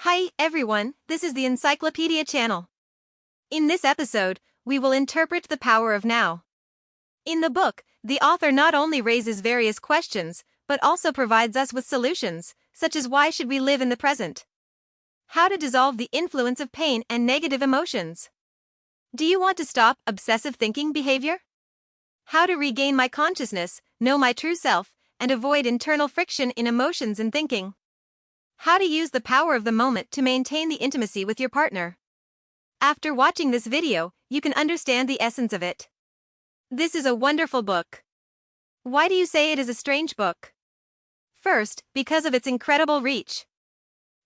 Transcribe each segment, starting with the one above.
Hi, everyone, this is the Encyclopedia channel. In this episode, we will interpret the power of now. In the book, the author not only raises various questions, but also provides us with solutions, such as why should we live in the present? How to dissolve the influence of pain and negative emotions? Do you want to stop obsessive thinking behavior? How to regain my consciousness, know my true self, and avoid internal friction in emotions and thinking? How to use the power of the moment to maintain the intimacy with your partner. After watching this video, you can understand the essence of it. This is a wonderful book. Why do you say it is a strange book? First, because of its incredible reach.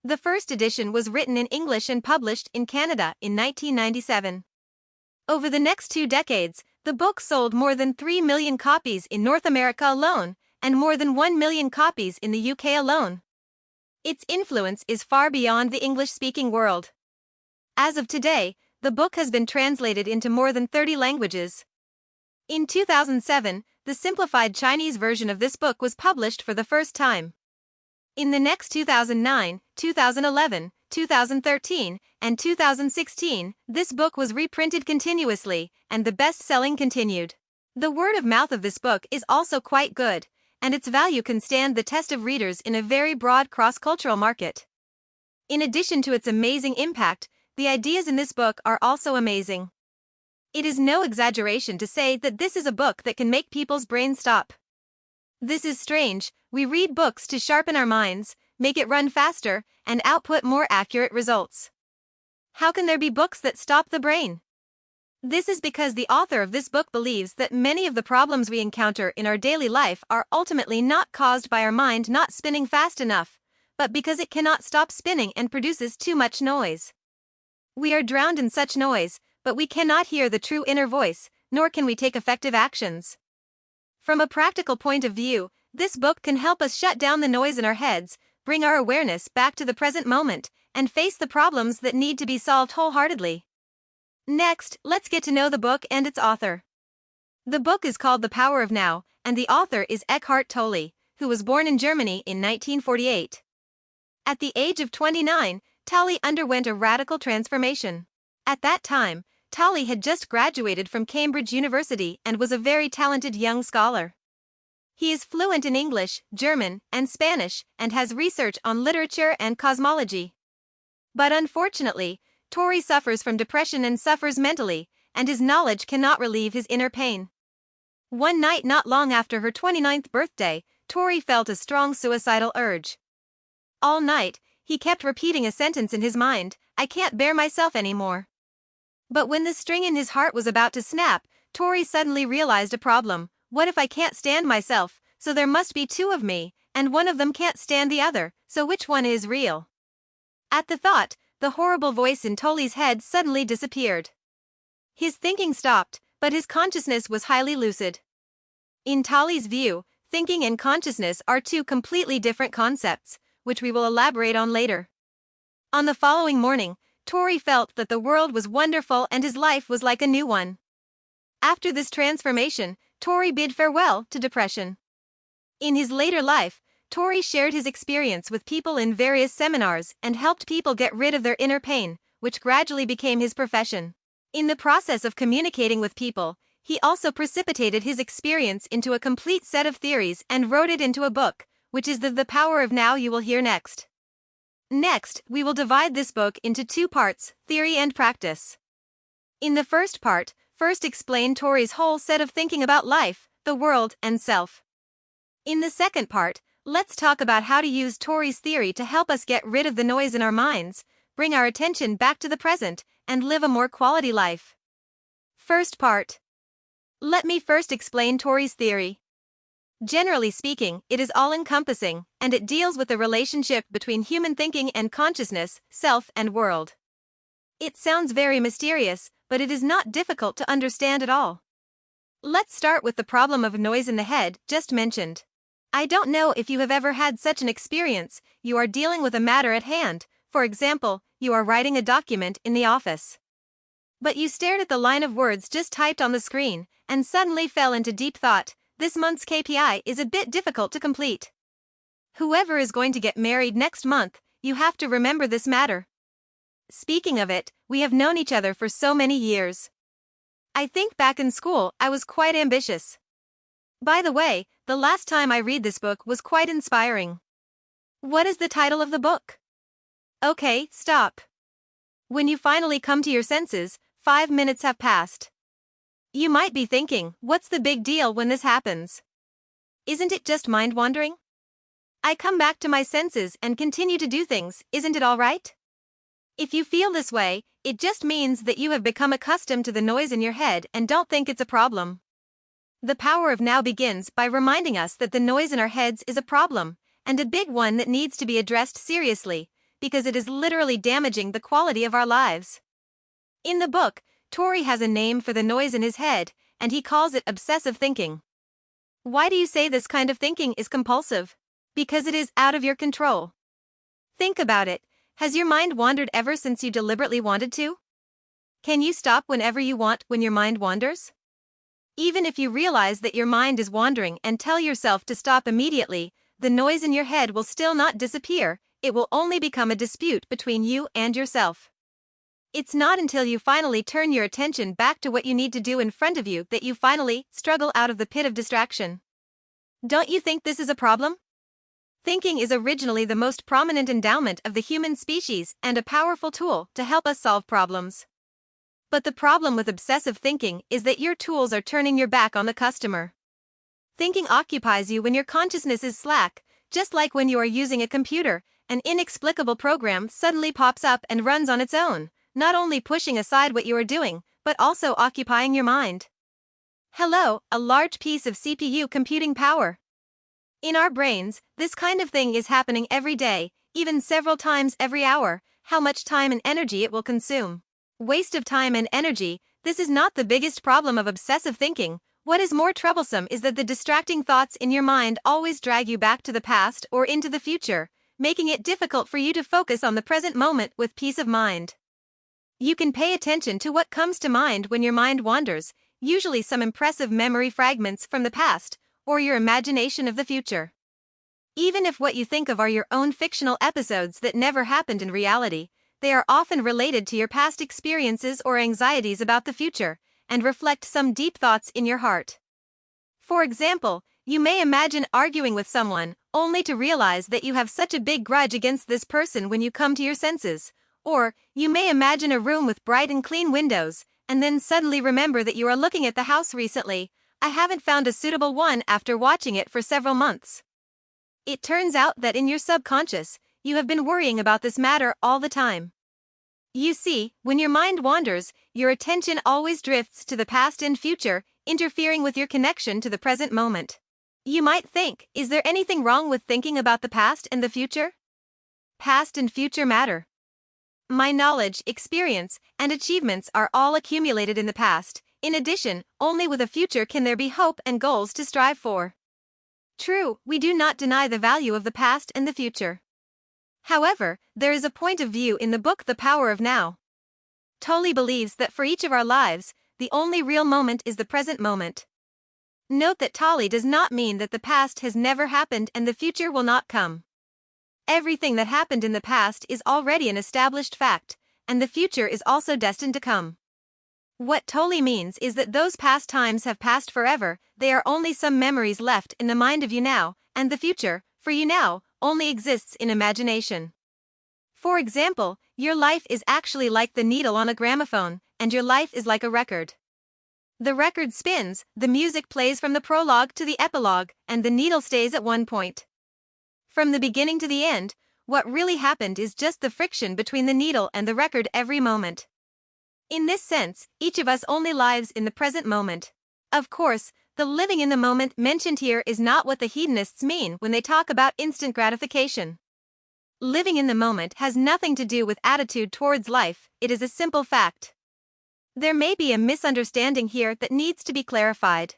The first edition was written in English and published in Canada in 1997. Over the next 2 decades, the book sold more than 3 million copies in North America alone, and more than 1 million copies in the UK alone. Its influence is far beyond the English-speaking world. As of today, the book has been translated into more than 30 languages. In 2007, the simplified Chinese version of this book was published for the first time. In the next 2009, 2011, 2013, and 2016, this book was reprinted continuously, and the best-selling continued. The word of mouth of this book is also quite good, and its value can stand the test of readers in a very broad cross-cultural market. In addition to its amazing impact, the ideas in this book are also amazing. It is no exaggeration to say that this is a book that can make people's brains stop. This is strange, we read books to sharpen our minds, make it run faster, and output more accurate results. How can there be books that stop the brain? This is because the author of this book believes that many of the problems we encounter in our daily life are ultimately not caused by our mind not spinning fast enough, but because it cannot stop spinning and produces too much noise. We are drowned in such noise, but we cannot hear the true inner voice, nor can we take effective actions. From a practical point of view, this book can help us shut down the noise in our heads, bring our awareness back to the present moment, and face the problems that need to be solved wholeheartedly. Next, let's get to know the book and its author. The book is called The Power of Now, and the author is Eckhart Tolle, who was born in Germany in 1948. At the age of 29, Tolle underwent a radical transformation. At that time, Tolle had just graduated from Cambridge University and was a very talented young scholar. He is fluent in English, German, and Spanish, and has research on literature and cosmology. But unfortunately, Tolle suffers from depression and suffers mentally, and his knowledge cannot relieve his inner pain. One night not long after her 29th birthday, Tolle felt a strong suicidal urge. All night, he kept repeating a sentence in his mind, "I can't bear myself anymore." But when the string in his heart was about to snap, Tolle suddenly realized a problem. What if I can't stand myself, so there must be 2 of me, and one of them can't stand the other, so which one is real? At the thought, the horrible voice in Tolle's head suddenly disappeared. His thinking stopped, but his consciousness was highly lucid. In Tolle's view, thinking and consciousness are 2 completely different concepts, which we will elaborate on later. On the following morning, Tolle felt that the world was wonderful and his life was like a new one. After this transformation, Tolle bid farewell to depression. In his later life, Tolle shared his experience with people in various seminars and helped people get rid of their inner pain, which gradually became his profession. In the process of communicating with people, he also precipitated his experience into a complete set of theories and wrote it into a book, which is the Power of Now you will hear next. Next, we will divide this book into 2 parts, theory and practice. In the first part, first explain Tolle's whole set of thinking about life, the world, and self. In the second part, let's talk about how to use Tolle's theory to help us get rid of the noise in our minds, bring our attention back to the present, and live a more quality life. First part. Let me first explain Tolle's theory. Generally speaking, it is all-encompassing, and it deals with the relationship between human thinking and consciousness, self and world. It sounds very mysterious, but it is not difficult to understand at all. Let's start with the problem of noise in the head, just mentioned. I don't know if you have ever had such an experience. You are dealing with a matter at hand, for example, you are writing a document in the office. But you stared at the line of words just typed on the screen, and suddenly fell into deep thought. This month's KPI is a bit difficult to complete. Whoever is going to get married next month, you have to remember this matter. Speaking of it, we have known each other for so many years. I think back in school, I was quite ambitious. By the way, the last time I read this book was quite inspiring. What is the title of the book? Okay, stop. When you finally come to your senses, 5 minutes have passed. You might be thinking, what's the big deal when this happens? Isn't it just mind wandering? I come back to my senses and continue to do things, isn't it all right? If you feel this way, it just means that you have become accustomed to the noise in your head and don't think it's a problem. The power of now begins by reminding us that the noise in our heads is a problem, and a big one that needs to be addressed seriously, because it is literally damaging the quality of our lives. In the book, Tori has a name for the noise in his head, and he calls it obsessive thinking. Why do you say this kind of thinking is compulsive? Because it is out of your control. Think about it. Has your mind wandered ever since you deliberately wanted to? Can you stop whenever you want when your mind wanders? Even if you realize that your mind is wandering and tell yourself to stop immediately, the noise in your head will still not disappear, it will only become a dispute between you and yourself. It's not until you finally turn your attention back to what you need to do in front of you that you finally struggle out of the pit of distraction. Don't you think this is a problem? Thinking is originally the most prominent endowment of the human species and a powerful tool to help us solve problems. But the problem with obsessive thinking is that your tools are turning your back on the customer. Thinking occupies you when your consciousness is slack, just like when you are using a computer, an inexplicable program suddenly pops up and runs on its own, not only pushing aside what you are doing, but also occupying your mind. Hello, a large piece of CPU computing power. In our brains, this kind of thing is happening every day, even several times every hour. How much time and energy it will consume. Waste of time and energy. This is not the biggest problem of obsessive thinking. What is more troublesome is that the distracting thoughts in your mind always drag you back to the past or into the future, making it difficult for you to focus on the present moment with peace of mind. You can pay attention to what comes to mind when your mind wanders, usually some impressive memory fragments from the past, or your imagination of the future. Even if what you think of are your own fictional episodes that never happened in reality, they are often related to your past experiences or anxieties about the future, and reflect some deep thoughts in your heart. For example, you may imagine arguing with someone, only to realize that you have such a big grudge against this person when you come to your senses. Or, you may imagine a room with bright and clean windows, and then suddenly remember that you are looking at the house recently. I haven't found a suitable one after watching it for several months. It turns out that in your subconscious, you have been worrying about this matter all the time. You see, when your mind wanders, your attention always drifts to the past and future, interfering with your connection to the present moment. You might think, is there anything wrong with thinking about the past and the future? Past and future matter. My knowledge, experience, and achievements are all accumulated in the past. In addition, only with a future can there be hope and goals to strive for. True, we do not deny the value of the past and the future. However, there is a point of view in the book The Power of Now. Tolle believes that for each of our lives, the only real moment is the present moment. Note that Tolle does not mean that the past has never happened and the future will not come. Everything that happened in the past is already an established fact, and the future is also destined to come. What Tolle means is that those past times have passed forever, they are only some memories left in the mind of you now, and the future, for you now, only exists in imagination. For example, your life is actually like the needle on a gramophone, and your life is like a record. The record spins, the music plays from the prologue to the epilogue, and the needle stays at one point. From the beginning to the end, what really happened is just the friction between the needle and the record every moment. In this sense, each of us only lives in the present moment. Of course, the living in the moment mentioned here is not what the hedonists mean when they talk about instant gratification. Living in the moment has nothing to do with attitude towards life, it is a simple fact. There may be a misunderstanding here that needs to be clarified.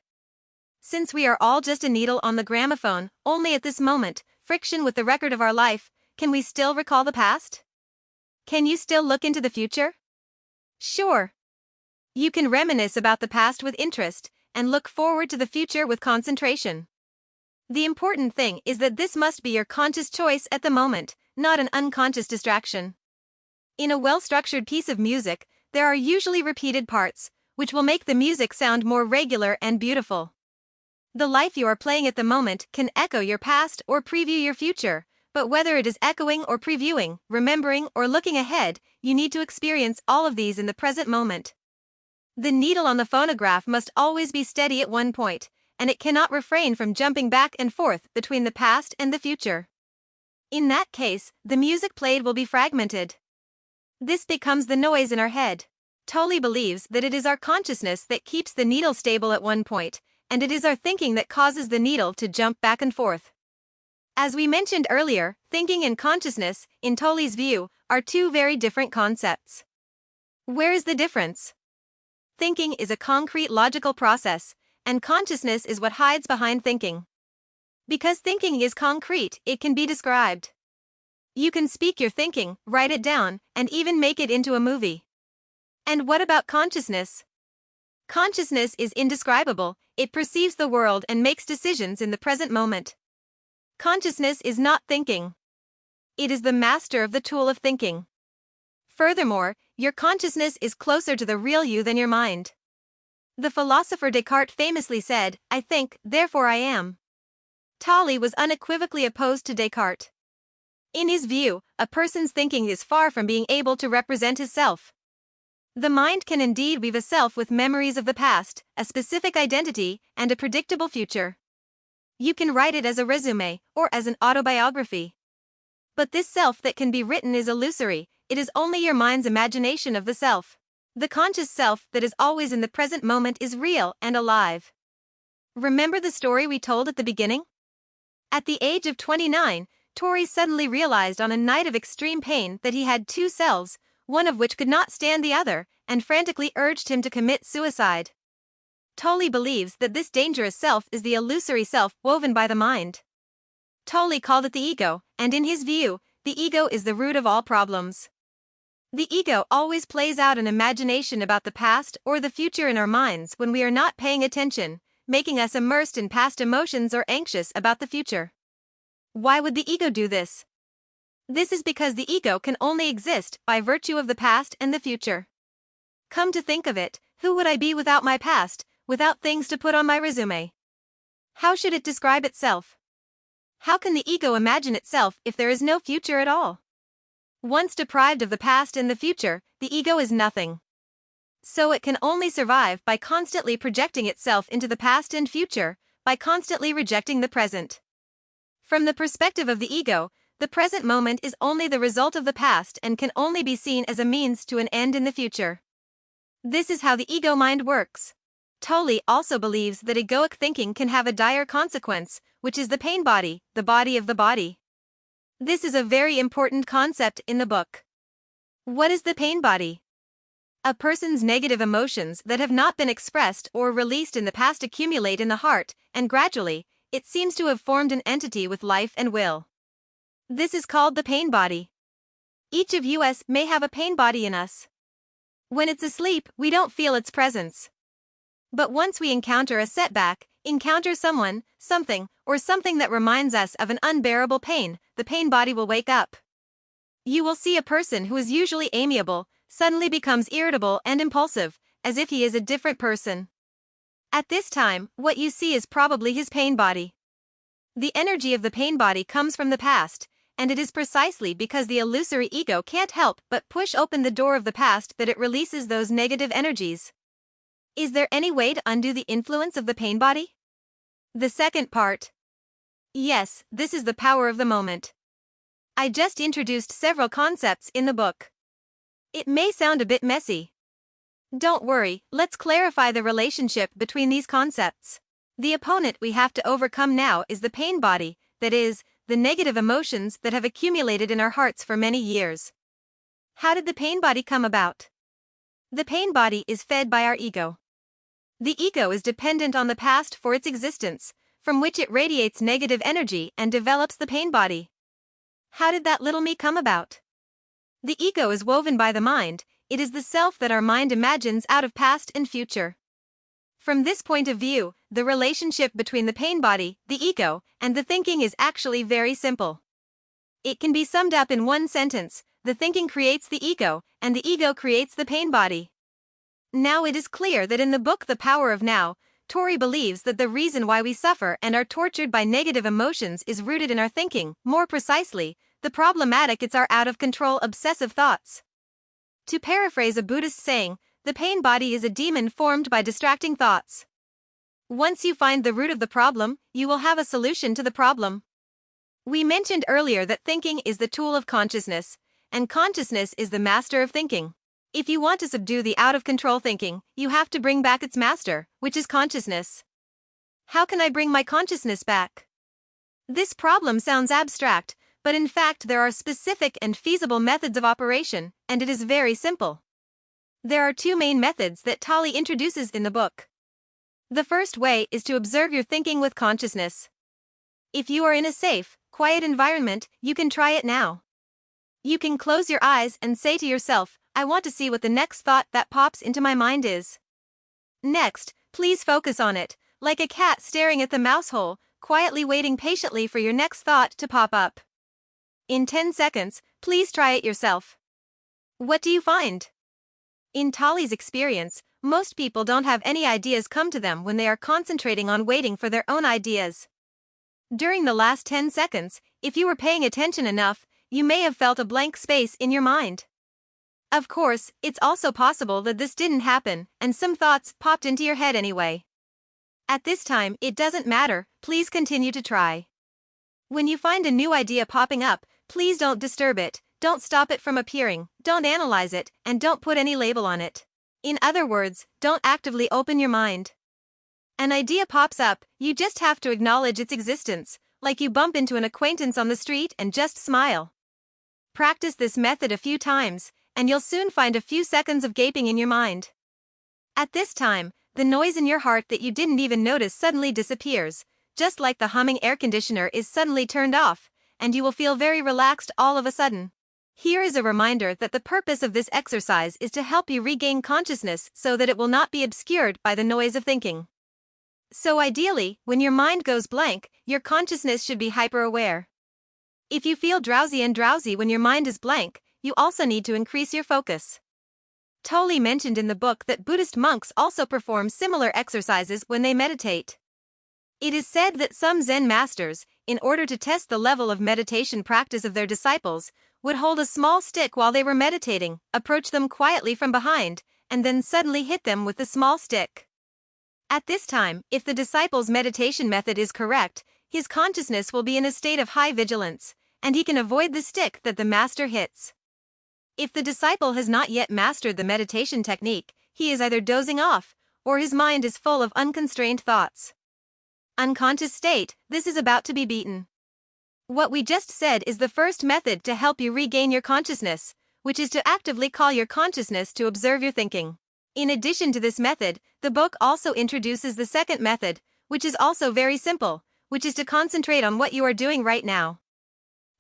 Since we are all just a needle on the gramophone, only at this moment, friction with the record of our life, can we still recall the past? Can you still look into the future? Sure. You can reminisce about the past with interest, and look forward to the future with concentration. The important thing is that this must be your conscious choice at the moment, not an unconscious distraction. In a well-structured piece of music, there are usually repeated parts, which will make the music sound more regular and beautiful. The life you are playing at the moment can echo your past or preview your future, but whether it is echoing or previewing, remembering or looking ahead, you need to experience all of these in the present moment. The needle on the phonograph must always be steady at one point, and it cannot refrain from jumping back and forth between the past and the future. In that case, the music played will be fragmented. This becomes the noise in our head. Tolle believes that it is our consciousness that keeps the needle stable at one point, and it is our thinking that causes the needle to jump back and forth. As we mentioned earlier, thinking and consciousness, in Tolle's view, are two very different concepts. Where is the difference? Thinking is a concrete logical process, and consciousness is what hides behind thinking. Because thinking is concrete, it can be described. You can speak your thinking, write it down, and even make it into a movie. And what about consciousness? Consciousness is indescribable, it perceives the world and makes decisions in the present moment. Consciousness is not thinking. It is the master of the tool of thinking. Furthermore, your consciousness is closer to the real you than your mind. The philosopher Descartes famously said, "I think, therefore I am." Tolle was unequivocally opposed to Descartes. In his view, a person's thinking is far from being able to represent his self. The mind can indeed weave a self with memories of the past, a specific identity, and a predictable future. You can write it as a resume, or as an autobiography. But this self that can be written is illusory, it is only your mind's imagination of the self. The conscious self that is always in the present moment is real and alive. Remember the story we told at the beginning? At the age of 29, Torrey suddenly realized on a night of extreme pain that he had two selves, one of which could not stand the other, and frantically urged him to commit suicide. Tolle believes that this dangerous self is the illusory self woven by the mind. Tolle called it the ego, and in his view, the ego is the root of all problems. The ego always plays out an imagination about the past or the future in our minds when we are not paying attention, making us immersed in past emotions or anxious about the future. Why would the ego do this? This is because the ego can only exist by virtue of the past and the future. Come to think of it, who would I be without my past, without things to put on my resume? How should it describe itself? How can the ego imagine itself if there is no future at all? Once deprived of the past and the future, the ego is nothing. So it can only survive by constantly projecting itself into the past and future, by constantly rejecting the present. From the perspective of the ego, the present moment is only the result of the past and can only be seen as a means to an end in the future. This is how the ego mind works. Tolle also believes that egoic thinking can have a dire consequence, which is the pain body, the body of the body. This is a very important concept in the book. What is the pain body? A person's negative emotions that have not been expressed or released in the past accumulate in the heart, and gradually, it seems to have formed an entity with life and will. This is called the pain body. Each of us may have a pain body in us. When it's asleep, we don't feel its presence. But once we encounter a setback, encounter someone, something, or something that reminds us of an unbearable pain, the pain body will wake up. You will see a person who is usually amiable, suddenly becomes irritable and impulsive, as if he is a different person. At this time, what you see is probably his pain body. The energy of the pain body comes from the past, and it is precisely because the illusory ego can't help but push open the door of the past that it releases those negative energies. Is there any way to undo the influence of the pain body? The second part. Yes, this is the power of the moment. I just introduced several concepts in the book. It may sound a bit messy. Don't worry, let's clarify the relationship between these concepts. The opponent we have to overcome now is the pain body, that is, the negative emotions that have accumulated in our hearts for many years. How did the pain body come about? The pain body is fed by our ego. The ego is dependent on the past for its existence, from which it radiates negative energy and develops the pain body. How did that little me come about? The ego is woven by the mind, it is the self that our mind imagines out of past and future. From this point of view, the relationship between the pain body, the ego, and the thinking is actually very simple. It can be summed up in one sentence: the thinking creates the ego, and the ego creates the pain body. Now it is clear that in the book The Power of Now, Tori believes that the reason why we suffer and are tortured by negative emotions is rooted in our thinking. More precisely, the problematic it's our out-of-control obsessive thoughts. To paraphrase a Buddhist saying, the pain body is a demon formed by distracting thoughts. Once you find the root of the problem, you will have a solution to the problem. We mentioned earlier that thinking is the tool of consciousness, and consciousness is the master of thinking. If you want to subdue the out-of-control thinking, you have to bring back its master, which is consciousness. How can I bring my consciousness back? This problem sounds abstract, but in fact there are specific and feasible methods of operation, and it is very simple. There are two main methods that Tali introduces in the book. The first way is to observe your thinking with consciousness. If you are in a safe, quiet environment, you can try it now. You can close your eyes and say to yourself, I want to see what the next thought that pops into my mind is. Next, please focus on it, like a cat staring at the mouse hole, quietly waiting patiently for your next thought to pop up. In 10 seconds, please try it yourself. What do you find? In Tali's experience, most people don't have any ideas come to them when they are concentrating on waiting for their own ideas. During the last 10 seconds, if you were paying attention enough, you may have felt a blank space in your mind. Of course, it's also possible that this didn't happen, and some thoughts popped into your head anyway. At this time, it doesn't matter, please continue to try. When you find a new idea popping up, please don't disturb it, don't stop it from appearing, don't analyze it, and don't put any label on it. In other words, don't actively open your mind. An idea pops up, you just have to acknowledge its existence, like you bump into an acquaintance on the street and just smile. Practice this method a few times, and you'll soon find a few seconds of gaping in your mind. At this time, the noise in your heart that you didn't even notice suddenly disappears, just like the humming air conditioner is suddenly turned off, and you will feel very relaxed all of a sudden. Here is a reminder that the purpose of this exercise is to help you regain consciousness so that it will not be obscured by the noise of thinking. So ideally, when your mind goes blank, your consciousness should be hyper-aware. If you feel drowsy when your mind is blank, you also need to increase your focus. Toli mentioned in the book that Buddhist monks also perform similar exercises when they meditate. It is said that some Zen masters, in order to test the level of meditation practice of their disciples, would hold a small stick while they were meditating, approach them quietly from behind, and then suddenly hit them with the small stick. At this time, if the disciple's meditation method is correct, his consciousness will be in a state of high vigilance, and he can avoid the stick that the master hits. If the disciple has not yet mastered the meditation technique, he is either dozing off, or his mind is full of unconstrained thoughts. Unconscious state, this is about to be beaten. What we just said is the first method to help you regain your consciousness, which is to actively call your consciousness to observe your thinking. In addition to this method, the book also introduces the second method, which is also very simple, which is to concentrate on what you are doing right now.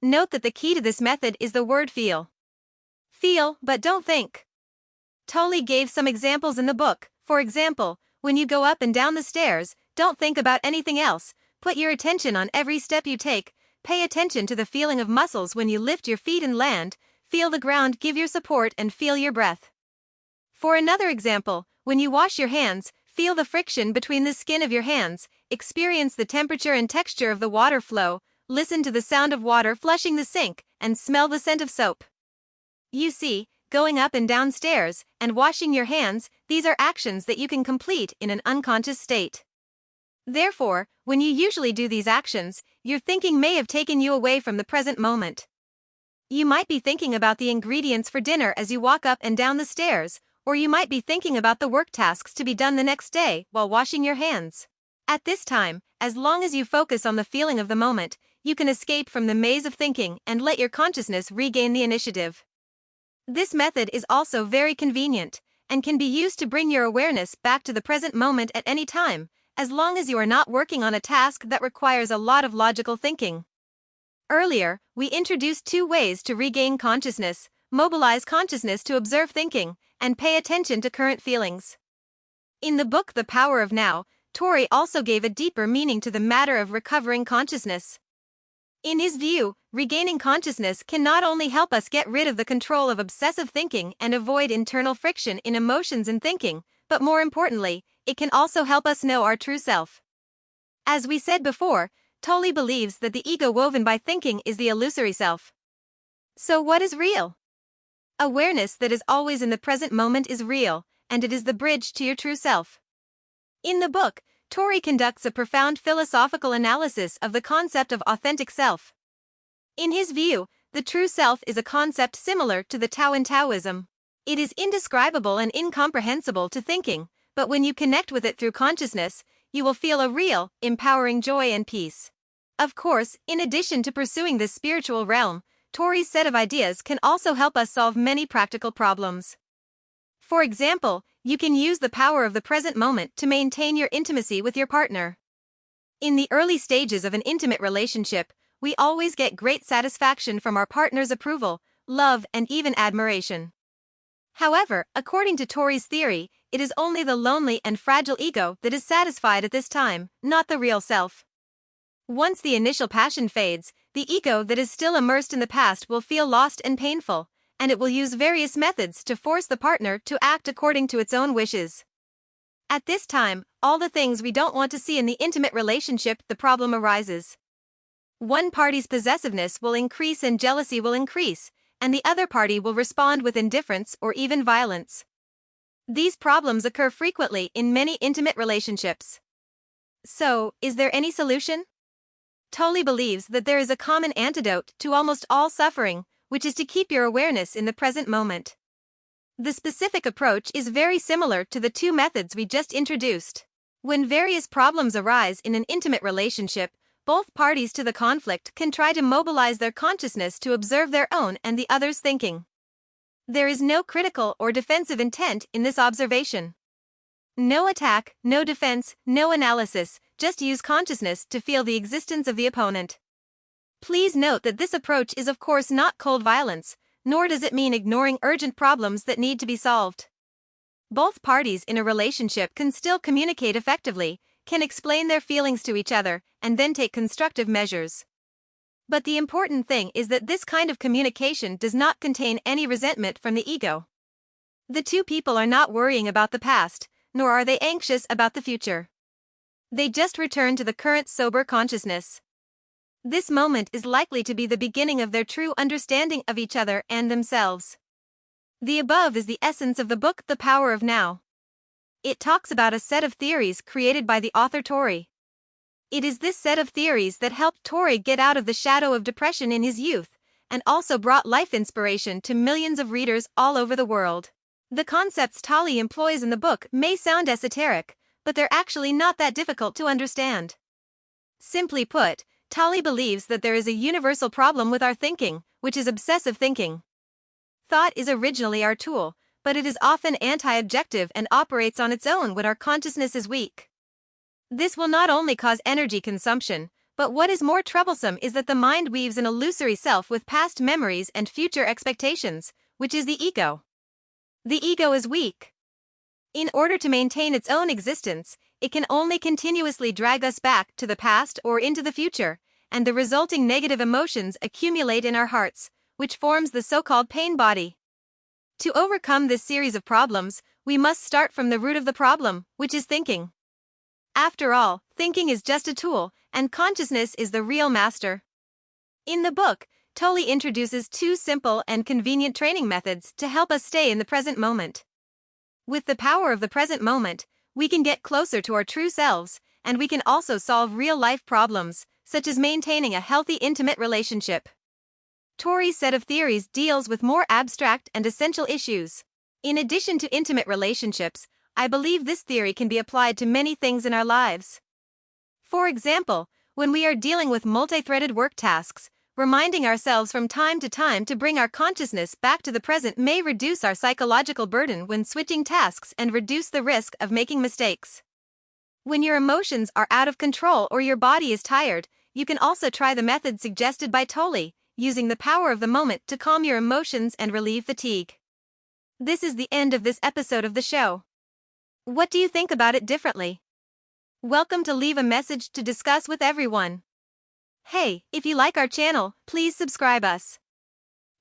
Note that the key to this method is the word feel. Feel, but don't think. Toli gave some examples in the book. For example, when you go up and down the stairs, don't think about anything else, put your attention on every step you take, pay attention to the feeling of muscles when you lift your feet and land, feel the ground give your support and feel your breath. For another example, when you wash your hands, feel the friction between the skin of your hands, experience the temperature and texture of the water flow, listen to the sound of water flushing the sink, and smell the scent of soap. You see, going up and down stairs and washing your hands, these are actions that you can complete in an unconscious state. Therefore, when you usually do these actions, your thinking may have taken you away from the present moment. You might be thinking about the ingredients for dinner as you walk up and down the stairs, or you might be thinking about the work tasks to be done the next day while washing your hands. At this time, as long as you focus on the feeling of the moment, you can escape from the maze of thinking and let your consciousness regain the initiative. This method is also very convenient, and can be used to bring your awareness back to the present moment at any time, as long as you are not working on a task that requires a lot of logical thinking. Earlier, we introduced two ways to regain consciousness: mobilize consciousness to observe thinking, and pay attention to current feelings. In the book The Power of Now, Tori also gave a deeper meaning to the matter of recovering consciousness. In his view, regaining consciousness can not only help us get rid of the control of obsessive thinking and avoid internal friction in emotions and thinking, but more importantly, it can also help us know our true self. As we said before, Tolle believes that the ego woven by thinking is the illusory self. So what is real? Awareness that is always in the present moment is real, and it is the bridge to your true self. In the book, Tolle conducts a profound philosophical analysis of the concept of authentic self. In his view, the true self is a concept similar to the Tao in Taoism. It is indescribable and incomprehensible to thinking, but when you connect with it through consciousness, you will feel a real, empowering joy and peace. Of course, in addition to pursuing this spiritual realm, Tolle's set of ideas can also help us solve many practical problems. For example, you can use the power of the present moment to maintain your intimacy with your partner. In the early stages of an intimate relationship, we always get great satisfaction from our partner's approval, love, and even admiration. However, according to Tolle's theory, it is only the lonely and fragile ego that is satisfied at this time, not the real self. Once the initial passion fades, the ego that is still immersed in the past will feel lost and painful, and it will use various methods to force the partner to act according to its own wishes. At this time, all the things we don't want to see in the intimate relationship, the problem arises. One party's possessiveness will increase and jealousy will increase, and the other party will respond with indifference or even violence. These problems occur frequently in many intimate relationships. So, is there any solution? Tolle believes that there is a common antidote to almost all suffering, which is to keep your awareness in the present moment. The specific approach is very similar to the two methods we just introduced. When various problems arise in an intimate relationship, both parties to the conflict can try to mobilize their consciousness to observe their own and the other's thinking. There is no critical or defensive intent in this observation. No attack, no defense, no analysis, just use consciousness to feel the existence of the opponent. Please note that this approach is of course not cold violence, nor does it mean ignoring urgent problems that need to be solved. Both parties in a relationship can still communicate effectively, can explain their feelings to each other, and then take constructive measures. But the important thing is that this kind of communication does not contain any resentment from the ego. The two people are not worrying about the past, nor are they anxious about the future. They just return to the current sober consciousness. This moment is likely to be the beginning of their true understanding of each other and themselves. The above is the essence of the book The Power of Now. It talks about a set of theories created by the author Tolle. It is this set of theories that helped Tolle get out of the shadow of depression in his youth, and also brought life inspiration to millions of readers all over the world. The concepts Tolle employs in the book may sound esoteric, but they're actually not that difficult to understand. Simply put, Tolle believes that there is a universal problem with our thinking, which is obsessive thinking. Thought is originally our tool, but it is often anti-objective and operates on its own when our consciousness is weak. This will not only cause energy consumption, but what is more troublesome is that the mind weaves an illusory self with past memories and future expectations, which is the ego. The ego is weak. In order to maintain its own existence, it can only continuously drag us back to the past or into the future, and the resulting negative emotions accumulate in our hearts, which forms the so-called pain body. To overcome this series of problems, we must start from the root of the problem, which is thinking. After all, thinking is just a tool, and consciousness is the real master. In the book, Tolle introduces two simple and convenient training methods to help us stay in the present moment. With the power of the present moment, we can get closer to our true selves, and we can also solve real-life problems, such as maintaining a healthy intimate relationship. Tolle's set of theories deals with more abstract and essential issues. In addition to intimate relationships, I believe this theory can be applied to many things in our lives. For example, when we are dealing with multi-threaded work tasks, reminding ourselves from time to time to bring our consciousness back to the present may reduce our psychological burden when switching tasks and reduce the risk of making mistakes. When your emotions are out of control or your body is tired, you can also try the method suggested by Tolle, using the power of the moment to calm your emotions and relieve fatigue. This is the end of this episode of the show. What do you think about it differently? Welcome to leave a message to discuss with everyone. Hey, if you like our channel, please subscribe us.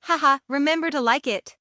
Haha, remember to like it.